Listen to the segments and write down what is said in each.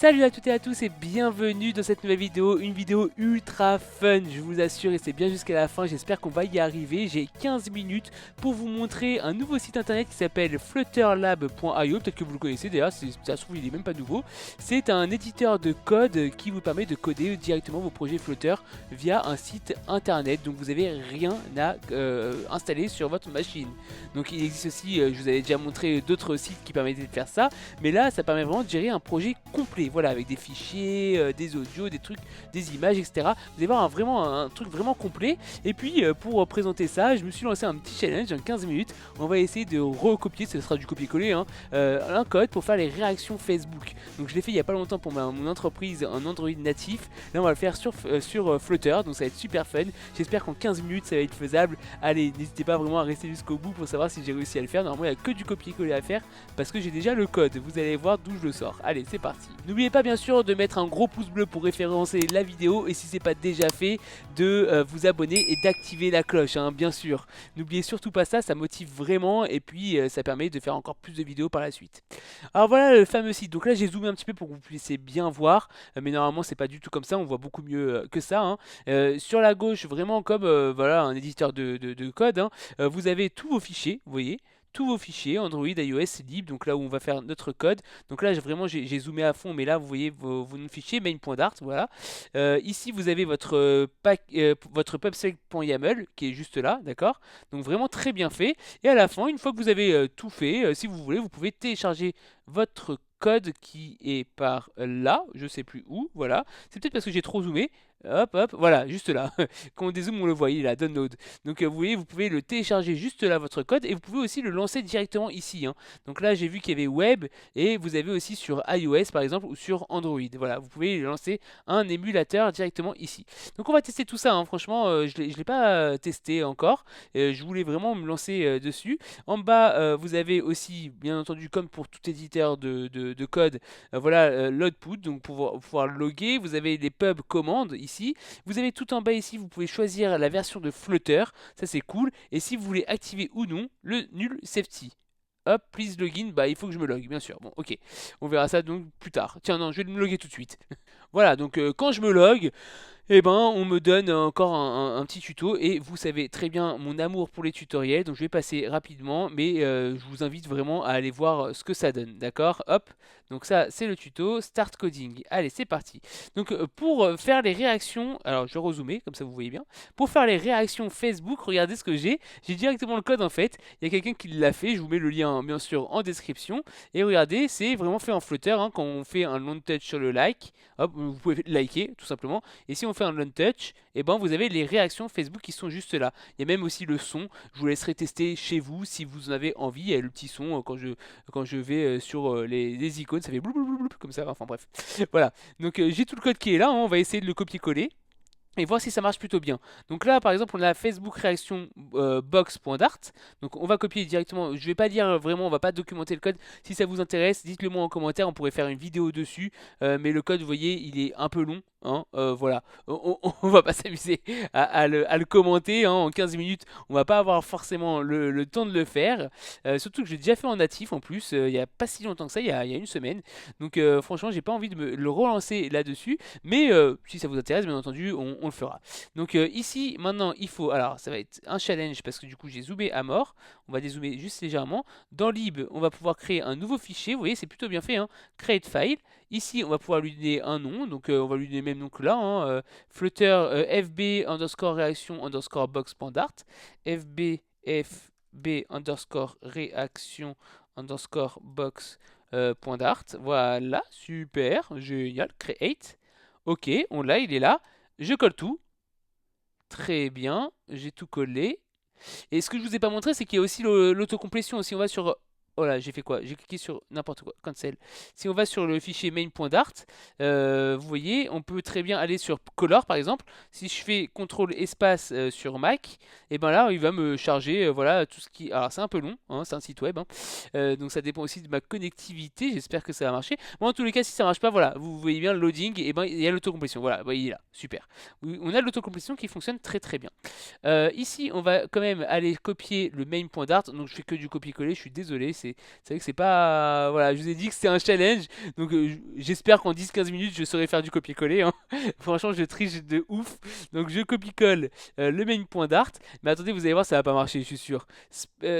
Salut à toutes et à tous et bienvenue dans cette nouvelle vidéo, une vidéo ultra fun, je vous assure, et c'est bien jusqu'à la fin, j'espère qu'on va y arriver. J'ai 15 minutes pour vous montrer un nouveau site internet qui s'appelle flutterlab.io, peut-être que vous le connaissez d'ailleurs, si ça se trouve il est même pas nouveau. C'est un éditeur de code qui vous permet de coder directement vos projets Flutter via un site internet, donc vous n'avez rien à installer sur votre machine. Donc il existe aussi, je vous avais déjà montré d'autres sites qui permettaient de faire ça, mais là ça permet vraiment de gérer un projet complet, voilà, avec des fichiers, des audios, des trucs, des images, etc. Vous allez voir vraiment un truc vraiment complet. Et puis pour présenter ça, je me suis lancé un petit challenge en 15 minutes. On va essayer de recopier, ce sera du copier-coller, hein, un code pour faire les réactions Facebook. Donc je l'ai fait il n'y a pas longtemps pour mon entreprise en Android natif. Là on va le faire sur Flutter, donc ça va être super fun. J'espère qu'en 15 minutes ça va être faisable. Allez, n'hésitez pas vraiment à rester jusqu'au bout pour savoir si j'ai réussi à le faire. Normalement il n'y a que du copier-coller à faire parce que j'ai déjà le code. Vous allez voir d'où je le sors. Allez, c'est parti. N'oubliez pas bien sûr de mettre un gros pouce bleu pour référencer la vidéo et si c'est pas déjà fait de vous abonner et d'activer la cloche, hein, bien sûr. N'oubliez surtout pas ça, ça motive vraiment et puis ça permet de faire encore plus de vidéos par la suite. Alors voilà le fameux site, donc là j'ai zoomé un petit peu pour que vous puissiez bien voir, mais normalement c'est pas du tout comme ça, on voit beaucoup mieux que ça, hein. Sur la gauche, vraiment comme voilà, un éditeur de code, hein, vous avez tous vos fichiers, vous voyez, tous vos fichiers, Android, iOS, lib, donc là où on va faire notre code. Donc là vraiment j'ai zoomé à fond, mais là vous voyez vos noms de fichiers, main.dart, voilà. Ici vous avez votre pubspec.yaml qui est juste là, d'accord. Donc vraiment très bien fait. Et à la fin, une fois que vous avez tout fait, si vous voulez, vous pouvez télécharger votre code qui est par là, je sais plus où, voilà. C'est peut-être parce que j'ai trop zoomé. Hop, hop, voilà, juste là. Quand on dézoome, on le voit, il est là, download. Donc vous voyez, vous pouvez le télécharger juste là, votre code, et vous pouvez aussi le lancer directement ici, hein. Donc là, j'ai vu qu'il y avait web, et vous avez aussi sur iOS par exemple, ou sur Android. Voilà, vous pouvez lancer un émulateur directement ici. Donc on va tester tout ça, hein. Franchement, je ne l'ai pas testé encore. Je voulais vraiment me lancer dessus. En bas, vous avez aussi, bien entendu, comme pour tout éditeur de code, voilà l'output, donc pour pouvoir loguer. Vous avez les pub commandes ici. Vous avez tout en bas ici, vous pouvez choisir la version de Flutter, ça c'est cool. Et si vous voulez activer ou non le null safety. Hop, please login, bah il faut que je me log, bien sûr. Bon, ok, on verra ça donc plus tard. Tiens, non, je vais me loguer tout de suite. Voilà, donc quand je me log, eh ben, on me donne encore un petit tuto et vous savez très bien mon amour pour les tutoriels, donc je vais passer rapidement, mais je vous invite vraiment à aller voir ce que ça donne, d'accord? Hop, donc ça c'est le tuto, Start Coding. Allez, c'est parti. Donc pour faire les réactions, alors je vais rezoomer, comme ça vous voyez bien. Pour faire les réactions Facebook, regardez ce que j'ai directement le code en fait, il y a quelqu'un qui l'a fait, je vous mets le lien bien sûr en description, et regardez, c'est vraiment fait en Flutter, hein, quand on fait un long touch sur le like, hop, vous pouvez liker tout simplement, et si on fait un long touch, et ben vous avez les réactions Facebook qui sont juste là. Il y a même aussi le son. Je vous laisserai tester chez vous si vous en avez envie. Il y a le petit son quand je vais sur les icônes, ça fait blou, blou, blou, blou, comme ça. Enfin bref, voilà. Donc j'ai tout le code qui est là, hein. On va essayer de le copier-coller et voir si ça marche plutôt bien. Donc là par exemple on a Facebook réaction box.dart. Donc on va copier directement, je vais pas dire vraiment, on va pas documenter le code. Si ça vous intéresse, dites-le moi en commentaire, on pourrait faire une vidéo dessus. Mais le code, vous voyez, il est un peu long, hein. Voilà, on va pas s'amuser à le commenter, hein, en 15 minutes. On va pas avoir forcément le temps de le faire. Surtout que j'ai déjà fait en natif en plus, il y a pas si longtemps que ça, il y a une semaine. Donc franchement j'ai pas envie de le relancer là-dessus. Mais si ça vous intéresse, bien entendu, on le fera. Donc ici, maintenant, il faut... Alors, ça va être un challenge parce que du coup, j'ai zoomé à mort. On va dézoomer juste légèrement. Dans lib, on va pouvoir créer un nouveau fichier. Vous voyez, c'est plutôt bien fait, hein. Create file. Ici, on va pouvoir lui donner un nom. Donc, on va lui donner le même nom que là, hein, Flutter fb underscore réaction underscore box.dart. fb underscore réaction underscore box.dart. Voilà, super, génial, create. Ok, on l'a, il est là. Je colle tout. Très bien, j'ai tout collé. Et ce que je vous ai pas montré, c'est qu'il y a aussi l'autocomplétion. Si on va sur... Oh là, j'ai fait quoi? J'ai cliqué sur n'importe quoi, cancel. Si on va sur le fichier main.dart, vous voyez, on peut très bien aller sur color par exemple. Si je fais CTRL espace sur Mac, et ben là, il va me charger, voilà, tout ce qui... Alors c'est un peu long, hein, c'est un site web, hein. Donc ça dépend aussi de ma connectivité. J'espère que ça va marcher. Moi, en tous les cas, si ça marche pas, voilà, vous voyez bien le loading, et ben il y a l'autocomplétion. Voilà, vous voyez là, super. On a l'autocomplétion qui fonctionne très très bien. Ici, on va quand même aller copier le main.dart. Donc je fais que du copier-coller, je suis désolé, c'est c'est vrai que c'est pas... Voilà, je vous ai dit que c'était un challenge, donc j'espère qu'en 10-15 minutes, je saurai faire du copier-coller, hein. Franchement, je triche de ouf. Donc je copie-colle le main point d'art. Mais attendez, vous allez voir, ça va pas marcher, je suis sûr.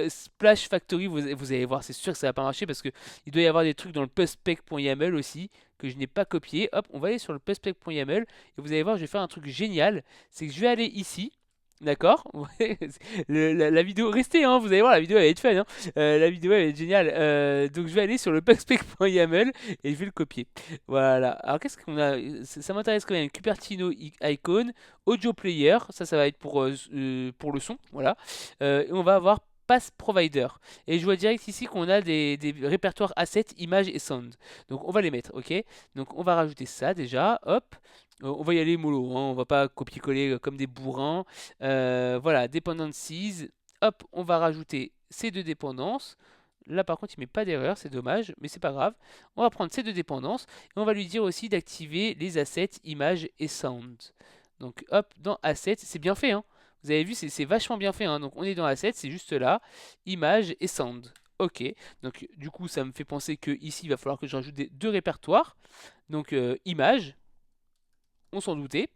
Splash Factory, vous allez voir, c'est sûr que ça va pas marcher parce que il doit y avoir des trucs dans le pustspec.yaml aussi que je n'ai pas copié. Hop, on va aller sur le pustspec.yaml et vous allez voir, je vais faire un truc génial. C'est que je vais aller ici. D'accord. La vidéo, restez, hein, vous allez voir, la vidéo elle va être fun, hein. La vidéo elle va être géniale. Donc je vais aller sur le pustspec.yaml et je vais le copier. Voilà. Alors qu'est-ce qu'on a? Ça m'intéresse quand même. Cupertino icon, audio player, ça va être pour le son, voilà. Et on va avoir Pass Provider. Et je vois direct ici qu'on a des répertoires assets, images et sound. Donc on va les mettre, ok. Donc on va rajouter ça déjà, hop. On va y aller mollo, hein, on va pas copier-coller comme des bourrins. Voilà, dependencies. Hop, on va rajouter ces deux dépendances. Là par contre il met pas d'erreur, c'est dommage, mais c'est pas grave. On va prendre ces deux dépendances et on va lui dire aussi d'activer les assets, images et sound. Donc hop, dans assets, c'est bien fait, hein. Vous avez vu, c'est vachement bien fait, hein. Donc on est dans assets, c'est juste là, images et sound. Ok, donc du coup ça me fait penser que ici il va falloir que je rajoute deux répertoires. Donc images, on s'en doutait,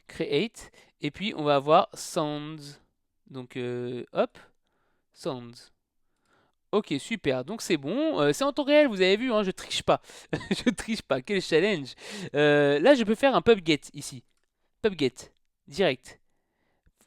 create, et puis on va avoir sound. Donc hop, sound. Ok, super, donc c'est bon. C'est en temps réel, vous avez vu, hein, je triche pas. Je triche pas, quel challenge. Là, je peux faire un pubget ici. Pubget, direct.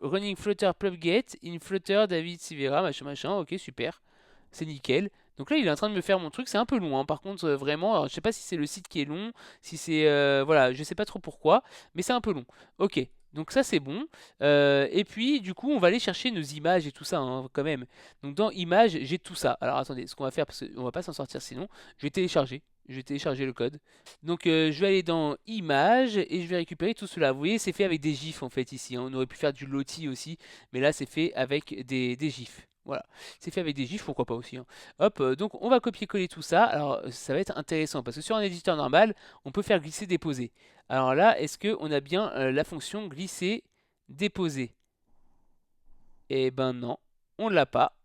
Running Flutter pubget, in Flutter David Sivera, machin, machin. Ok, super, c'est nickel. Donc là, il est en train de me faire mon truc. C'est un peu long, hein. Par contre, vraiment, alors, je sais pas si c'est le site qui est long, si c'est... voilà, je sais pas trop pourquoi, mais c'est un peu long. Ok, donc ça, c'est bon. Et puis, du coup, on va aller chercher nos images et tout ça, hein, quand même. Donc dans images, j'ai tout ça. Alors attendez, ce qu'on va faire, parce qu'on va pas s'en sortir sinon, je vais télécharger. Je vais télécharger le code. Donc je vais aller dans images et je vais récupérer tout cela. Vous voyez, c'est fait avec des gifs en fait ici, hein. On aurait pu faire du loti aussi, mais là c'est fait avec des gifs. Voilà, c'est fait avec des gifs, pourquoi pas aussi, hein. Hop, donc on va copier-coller tout ça. Alors ça va être intéressant parce que sur un éditeur normal, on peut faire glisser-déposer. Alors là, est-ce qu'on a bien la fonction glisser-déposer? Eh ben non, on l'a pas.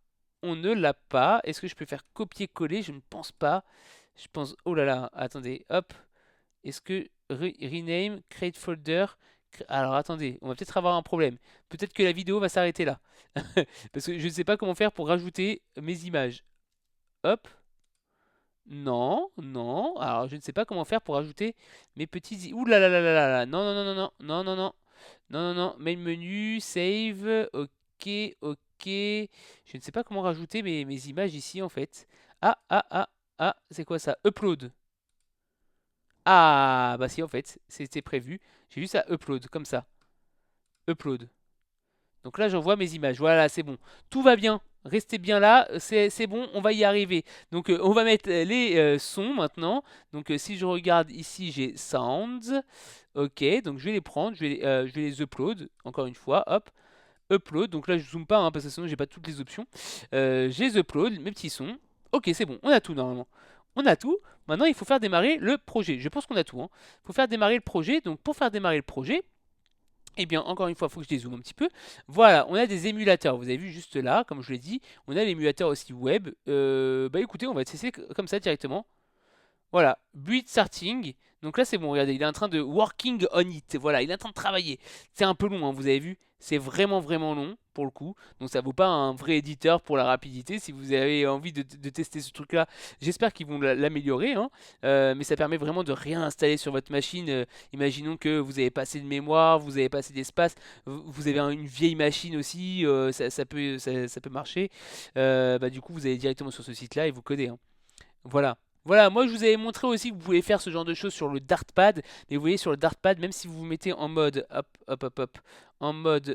On ne l'a pas. Est-ce que je peux faire copier-coller? Je ne pense pas. Je pense... Oh là là, attendez, hop. Est-ce que rename, create folder... Alors attendez, on va peut-être avoir un problème. Peut-être que la vidéo va s'arrêter là. Parce que je ne sais pas comment faire pour rajouter mes images. Hop. Non, non. Alors je ne sais pas comment faire pour rajouter mes petits... Ouh là là là là là là. Non, non, non, non, non, non, non, non. Non, non, non. Main menu, save. Ok, ok. Je ne sais pas comment rajouter mes images ici en fait. Ah, ah, ah, ah. C'est quoi ça? Upload. Ah, bah si, en fait, c'était prévu. J'ai juste à upload, comme ça. Upload. Donc là, j'envoie mes images. Voilà, c'est bon. Tout va bien. Restez bien là. C'est bon, on va y arriver. Donc, on va mettre les sons maintenant. Donc, si je regarde ici, j'ai sounds. Ok, donc je vais les prendre. Je vais les upload. Encore une fois, hop. Upload. Donc là, je zoome pas, hein, parce que sinon, j'ai pas toutes les options. Je les upload, mes petits sons. Ok, c'est bon. On a tout normalement. On a tout. Maintenant, il faut faire démarrer le projet. Je pense qu'on a tout, hein. Il faut faire démarrer le projet. Donc, pour faire démarrer le projet, eh bien, encore une fois, il faut que je dézoome un petit peu. Voilà, on a des émulateurs. Vous avez vu juste là, comme je l'ai dit, on a l'émulateur aussi web. Bah écoutez, on va tester comme ça directement. Voilà, build starting. Donc là, c'est bon, regardez, il est en train de working on it. Voilà, il est en train de travailler. C'est un peu long, hein, vous avez vu. C'est vraiment, vraiment long, pour le coup. Donc ça vaut pas un vrai éditeur pour la rapidité. Si vous avez envie de tester ce truc-là, j'espère qu'ils vont l'améliorer, hein. Mais ça permet vraiment de rien installer sur votre machine. Imaginons que vous avez pas assez de mémoire, vous avez pas assez d'espace. Vous avez une vieille machine aussi, ça peut marcher. Bah, du coup, vous allez directement sur ce site-là et vous codez, hein. Voilà. Voilà, moi je vous avais montré aussi que vous pouvez faire ce genre de choses sur le Dartpad. Mais vous voyez sur le Dartpad, même si vous vous mettez en mode hop, hop, hop, hop, en mode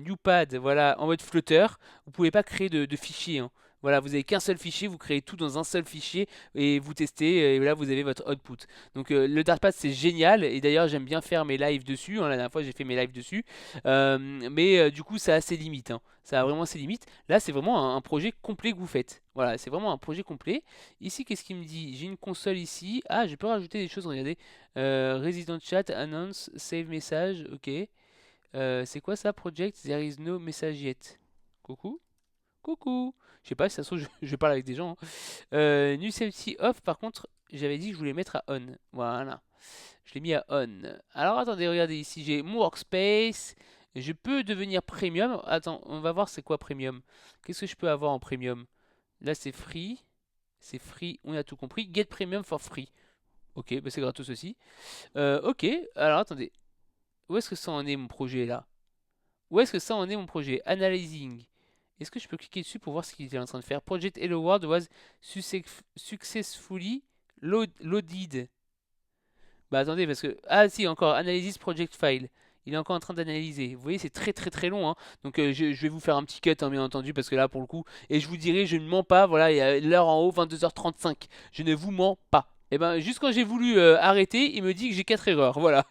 new pad, voilà, en mode Flutter, vous pouvez pas créer de fichier, hein. Voilà, vous avez qu'un seul fichier, vous créez tout dans un seul fichier et vous testez et là vous avez votre output. Donc le Dartpad c'est génial et d'ailleurs j'aime bien faire mes lives dessus, hein. La dernière fois j'ai fait mes lives dessus. Mais du coup ça a ses limites, hein. Ça a vraiment ses limites. Là c'est vraiment un projet complet que vous faites. Voilà, c'est vraiment un projet complet. Ici, qu'est-ce qu'il me dit? J'ai une console ici. Ah, je peux rajouter des choses, regardez. Resident Chat, Announce, Save Message, ok. C'est quoi ça, Project? There is no message yet. Coucou? Coucou. Je sais pas si ça se trouve, je parle avec des gens, hein. New Safety Off, par contre, j'avais dit que je voulais mettre à On. Voilà. Je l'ai mis à On. Alors attendez, regardez ici, j'ai mon workspace. Je peux devenir premium. Attends, on va voir c'est quoi premium. Qu'est-ce que je peux avoir en premium? Là c'est free. C'est free, on a tout compris. Get premium for free. Ok, bah c'est gratos aussi. Ok, alors attendez. Où est-ce que ça en est mon projet là? Où est-ce que ça en est mon projet? Analyzing. Est-ce que je peux cliquer dessus pour voir ce qu'il est en train de faire? Project Hello World was successfully loaded. Bah attendez, parce que... Ah si, encore, Analysis Project File. Il est encore en train d'analyser. Vous voyez, c'est très très très long, hein. Donc je vais vous faire un petit cut, hein, bien entendu, parce que là, pour le coup... Et je vous dirai, je ne mens pas, voilà, il y a l'heure en haut, 22h35. Je ne vous mens pas. Et ben, juste quand j'ai voulu arrêter, il me dit que j'ai 4 erreurs, voilà.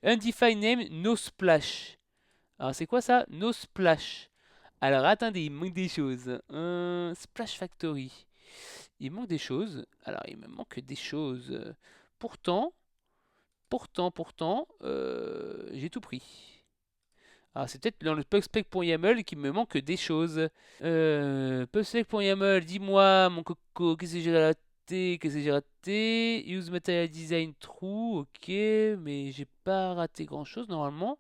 Undefined name, no splash. Alors c'est quoi ça? No splash. Alors attendez, il manque des choses. Splash Factory. Il manque des choses. Alors il me manque des choses. Pourtant... Pourtant, j'ai tout pris. Alors c'est peut-être dans le pubspec.yaml qu'il me manque des choses. Pubspec.yaml, dis-moi mon coco, qu'est-ce que j'ai raté? Qu'est-ce que j'ai raté? Use Material Design True, ok, mais j'ai pas raté grand-chose normalement.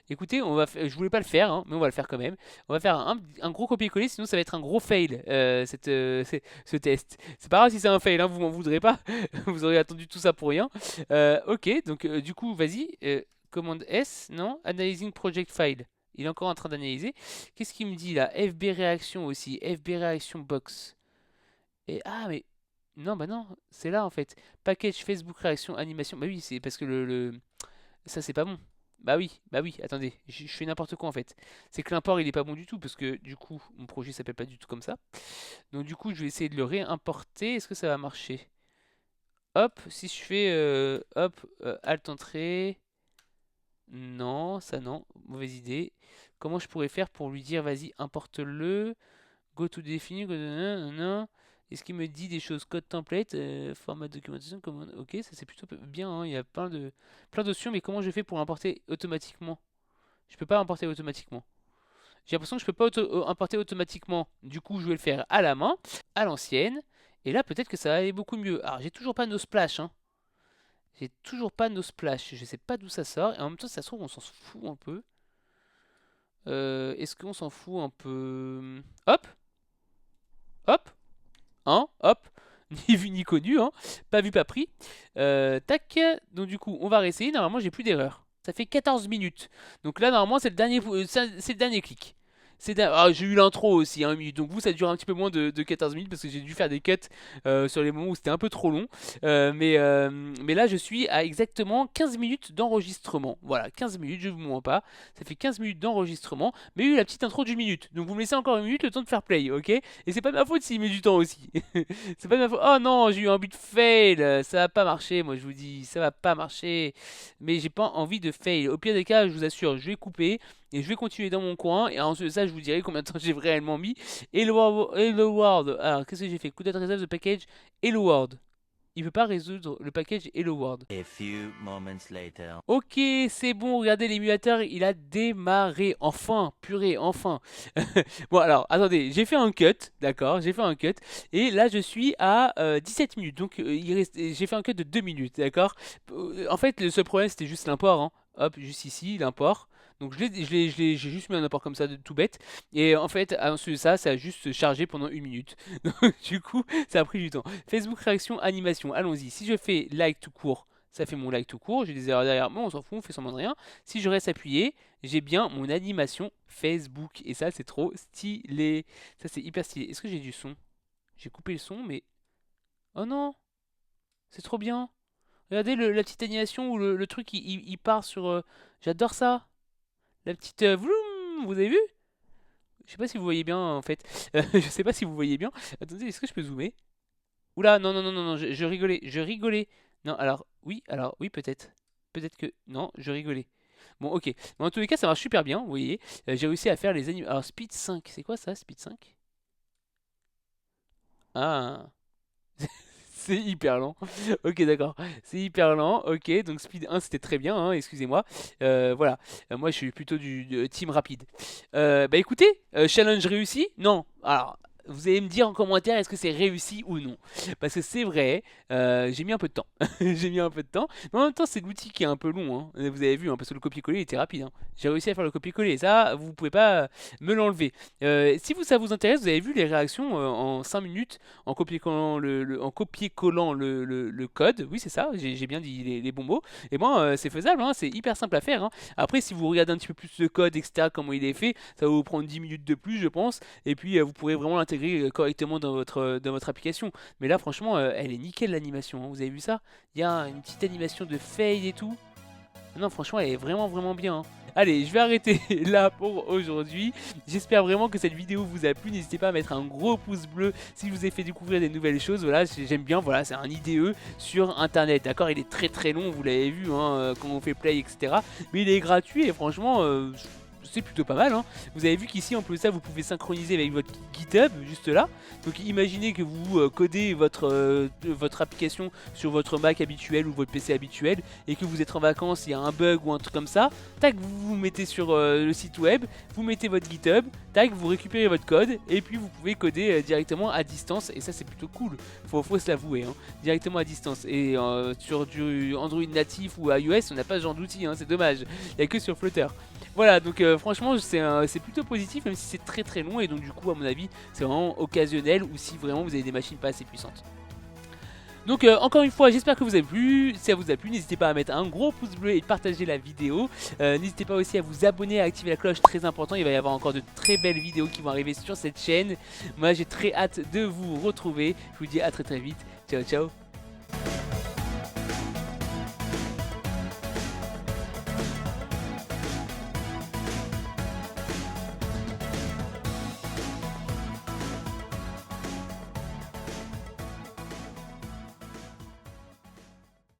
Écoutez, je voulais pas le faire, hein, mais on va le faire quand même. On va faire un gros copier-coller, sinon ça va être un gros fail, ce test. C'est pas grave si c'est un fail, hein, vous m'en voudrez pas. Vous aurez attendu tout ça pour rien. Ok, donc du coup, vas-y. Commande S, non? Analyzing project file. Il est encore en train d'analyser. Qu'est-ce qu'il me dit là? FB réaction aussi. FB réaction box. Et ah, mais non, bah non, c'est là en fait. Package Facebook réaction animation. Bah oui, c'est parce que ça c'est pas bon. Bah oui, attendez, je fais n'importe quoi en fait. C'est que l'import il est pas bon du tout parce que du coup mon projet s'appelle pas du tout comme ça. Donc du coup je vais essayer de le réimporter. Est-ce que ça va marcher? Hop, si je fais hop, Alt entrée. Non, ça non, mauvaise idée. Comment je pourrais faire pour lui dire vas-y importe-le, go to définir, non. Est-ce qu'il me dit des choses code template, format de documentation, commande. Ok, ça c'est plutôt bien, hein. Il y a plein d'options, mais comment je fais pour importer automatiquement? Je peux pas importer automatiquement. J'ai l'impression que je peux pas importer automatiquement. Du coup, je vais le faire à la main, à l'ancienne. Et là, peut-être que ça va aller beaucoup mieux. Alors, j'ai toujours pas no splash, hein. J'ai toujours pas no splash. Je sais pas d'où ça sort. Et en même temps, ça se trouve, on s'en fout un peu. Est-ce qu'on s'en fout un peu? Hop, hop, hein, hop. Ni vu ni connu, hein. Pas vu, pas pris. Tac. Donc du coup, on va réessayer. Normalement, j'ai plus d'erreur. Ça fait 14 minutes. Donc là, normalement, c'est le dernier clic. Ah, j'ai eu l'intro aussi, hein, donc vous, ça dure un petit peu moins de 14 minutes parce que j'ai dû faire des cuts sur les moments où c'était un peu trop long. Mais là, je suis à exactement 15 minutes d'enregistrement. Voilà, 15 minutes, je vous mens pas. Ça fait 15 minutes d'enregistrement, mais eu la petite intro d'une minute. Donc vous me laissez encore une minute le temps de faire play, ok? Et c'est pas de ma faute s'il met du temps aussi. C'est pas de ma faute. Oh non, j'ai eu un but fail. Ça va pas marcher, moi je vous dis, ça va pas marcher. Mais j'ai pas envie de fail. Au pire des cas, je vous assure, je vais couper et je vais continuer dans mon coin. Et ensuite de ça, je vous dirai combien de temps j'ai réellement mis. Hello World. Alors, qu'est-ce que j'ai fait? Could not resolve the package Hello World. Il veut pas résoudre le package Hello World. A few moments later. Ok, c'est bon, regardez l'émulateur, il a démarré. Enfin, purée, enfin. Bon, alors, attendez, j'ai fait un cut, d'accord, j'ai fait un cut. Et là, je suis à 17 minutes. Donc, j'ai fait un cut de 2 minutes, d'accord. En fait, le seul problème, c'était juste l'import, hein. Hop, juste ici, l'import. Donc, j'ai juste mis un import comme ça, de tout bête. Et en fait, ensuite de ça, ça a juste chargé pendant 1 minute. Donc, du coup, ça a pris du temps. Facebook réaction, animation, allons-y. Si je fais like tout court, ça fait mon like tout court, j'ai des erreurs derrière moi, on s'en fout, on fait semblant de rien. Si je reste appuyé, j'ai bien mon animation Facebook. Et ça, c'est trop stylé. Ça, c'est hyper stylé. Est-ce que j'ai du son? J'ai coupé le son, mais... Oh non! C'est trop bien! Regardez la petite animation où le truc, il part sur... J'adore ça! La petite... Vroom, vous avez vu? Je sais pas si vous voyez bien, en fait. Je sais pas si vous voyez bien. Attendez, est-ce que je peux zoomer? Oula, non, non, non, non, non, je rigolais, je rigolais. Non, alors, oui, peut-être. Peut-être que... Non, je rigolais. Bon, ok. Mais en tous les cas, ça marche super bien, vous voyez. J'ai réussi à faire les animations. Alors, Speed 5, c'est quoi ça, Speed 5? Ah, C'est hyper lent. Ok, d'accord. C'est hyper lent. Ok, donc speed 1, c'était très bien, hein, excusez-moi. Voilà. Moi, je suis plutôt du team rapide. Bah écoutez, challenge réussi? Non. Alors, vous allez me dire en commentaire est-ce que c'est réussi ou non. Parce que c'est vrai, j'ai mis un peu de temps. J'ai mis un peu de temps. Mais en même temps, c'est l'outil qui est un peu long, hein. Vous avez vu, hein, parce que le copier-coller était rapide, hein. J'ai réussi à faire le copier-coller. Ça, vous pouvez pas me l'enlever. Si ça vous intéresse, vous avez vu les réactions en 5 minutes en copier-collant en copier-collant le code. Oui, c'est ça, j'ai bien dit les bons mots. Et bon, c'est faisable, hein, c'est hyper simple à faire, hein. Après, si vous regardez un petit peu plus le code, etc., comment il est fait, ça va vous prendre 10 minutes de plus, je pense. Et puis, vous pourrez vraiment l'intégrer correctement dans votre application. Mais là, franchement, elle est nickel l'animation, hein. Vous avez vu ça? Il y a une petite animation de fade et tout. Non, franchement, elle est vraiment, vraiment bien, hein. Allez, je vais arrêter là pour aujourd'hui. J'espère vraiment que cette vidéo vous a plu. N'hésitez pas à mettre un gros pouce bleu si je vous ai fait découvrir des nouvelles choses. Voilà, j'aime bien. Voilà, c'est un IDE sur Internet. D'accord, il est très très long, vous l'avez vu, hein, quand on fait play, etc. Mais il est gratuit et franchement, c'est plutôt pas mal, hein. Vous avez vu qu'ici en plus de ça vous pouvez synchroniser avec votre GitHub juste là. Donc imaginez que vous codez votre application sur votre Mac habituel ou votre PC habituel et que vous êtes en vacances, il y a un bug ou un truc comme ça, tac, vous vous mettez sur le site web, vous mettez votre GitHub, tac, vous récupérez votre code et puis vous pouvez coder directement à distance et ça c'est plutôt cool, faut se l'avouer, hein, directement à distance. Et sur du Android natif ou iOS on n'a pas ce genre d'outil, hein, c'est dommage, il n'y a que sur Flutter. Voilà, donc franchement c'est plutôt positif même si c'est très très long et donc du coup à mon avis c'est vraiment occasionnel ou si vraiment vous avez des machines pas assez puissantes. Donc encore une fois j'espère que vous avez plu, si ça vous a plu n'hésitez pas à mettre un gros pouce bleu et de partager la vidéo. N'hésitez pas aussi à vous abonner et à activer la cloche, très important, il va y avoir encore de très belles vidéos qui vont arriver sur cette chaîne. Moi j'ai très hâte de vous retrouver, je vous dis à très très vite, ciao ciao.